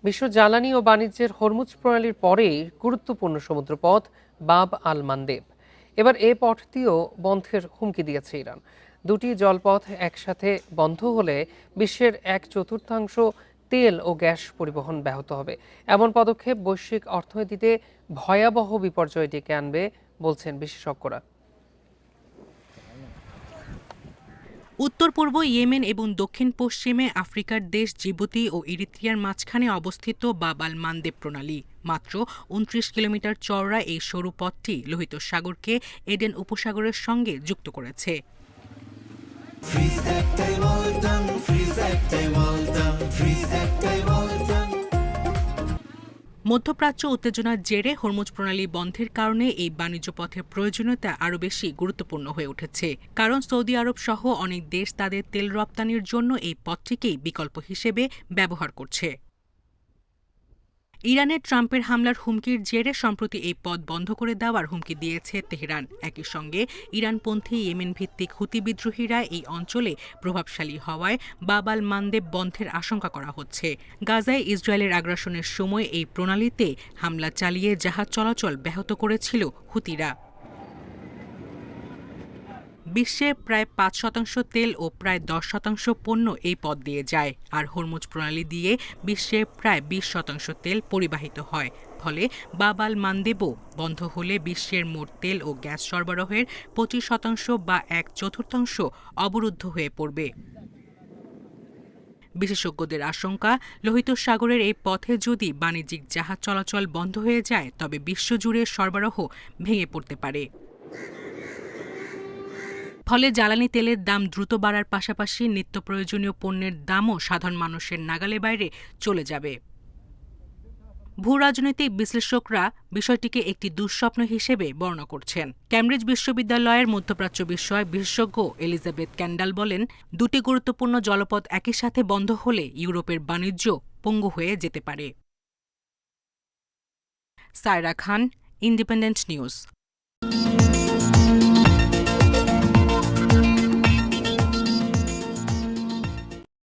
বিশ্ব জ্বালানি ও বাণিজ্যের হরমুজ প্রণালীর পরেই গুরুত্বপূর্ণ সমুদ্রপথ বাব আল মানদেব। এবার এ পথটিও বন্ধের হুমকি দিয়েছে ইরান। দুটি জলপথ একসাথে বন্ধ হলে বিশ্বের 1/4 তেল ও গ্যাস পরিবহন ব্যাহত হবে। এমন পদক্ষেপ বৈশ্বিক অর্থনীতিতে ভয়াবহ বিপর্যয় ডেকে আনবে বলছেন বিশেষজ্ঞরা। উত্তর পূর্ব ইয়েমেন এবং দক্ষিণ পশ্চিমে আফ্রিকার দেশ জিবুতি ও ইরিত্রিয়ার মাঝখানে অবস্থিত বাব আল মানদেব প্রণালী। মাত্র ২৯ কিলোমিটার চওড়া এই সরু পথটি লোহিত সাগরকে এডেন উপসাগরের সঙ্গে যুক্ত করেছে। মধ্যপ্রাচ্য উত্তেজনার জেরে হরমুজ প্রণালী বন্ধের কারণে এই বাণিজ্য পথের প্রয়োজনীয়তা আরও বেশি গুরুত্বপূর্ণ হয়ে উঠেছে। কারণ সৌদি আরব সহ অনেক দেশ তাদের তেল রপ্তানির জন্য এই পথটিকেই বিকল্প হিসেবে ব্যবহার করছে। ইরানের ট্রাম্পের হামলার হুমকির জেরে সম্প্রতি এই পথ বন্ধ করে দেওয়ার হুমকি দিয়েছে তেহরান। একই সঙ্গে ইরানপন্থী ইয়েমেন ভিত্তিক হুতি বিদ্রোহীরা এই অঞ্চলে প্রভাবশালী হওয়ায় বাব আল মানদেব বন্ধের আশঙ্কা করা হচ্ছে। গাজায় ইসরায়েলের আগ্রাসনের সময় এই প্রণালীতে হামলা চালিয়ে জাহাজ চলাচল ব্যাহত করেছিল হুতিরা। বিশ্বের প্রায় ৫% তেল ও প্রায় ১০% পণ্য এই পথ দিয়ে যায়, আর হরমুজ প্রণালী দিয়ে বিশ্বের প্রায় ২০% তেল পরিবাহিত হয়। ফলে বাব আল মানদেবও বন্ধ হলে বিশ্বের মোট তেল ও গ্যাস সরবরাহের ২৫% বা ১/৪ অবরুদ্ধ হয়ে পড়বে। বিশেষজ্ঞদের আশঙ্কা, লোহিত সাগরের এই পথে যদি বাণিজ্যিক জাহাজ চলাচল বন্ধ হয়ে যায় তবে বিশ্বজুড়ে সরবরাহ ভেঙে পড়তে পারে। ফলে জ্বালানি তেলের দাম দ্রুত বাড়ার পাশাপাশি নিত্য প্রয়োজনীয় পণ্যের দামও সাধারণ মানুষের নাগালের বাইরে চলে যাবে। ভূরাজনৈতিক বিশ্লেষকরা বিষয়টিকে একটি দুঃস্বপ্ন হিসেবে বর্ণনা করছেন। ক্যামব্রিজ বিশ্ববিদ্যালয়ের মধ্যপ্রাচ্য বিষয়ক বিশেষজ্ঞ এলিজাবেথ ক্যান্ডাল বলেন, দুটি গুরুত্বপূর্ণ জলপথ একই সাথে বন্ধ হলে ইউরোপের বাণিজ্য পঙ্গু হয়ে যেতে পারে। সায়রা খান, ইন্ডিপেন্ডেন্ট নিউজ।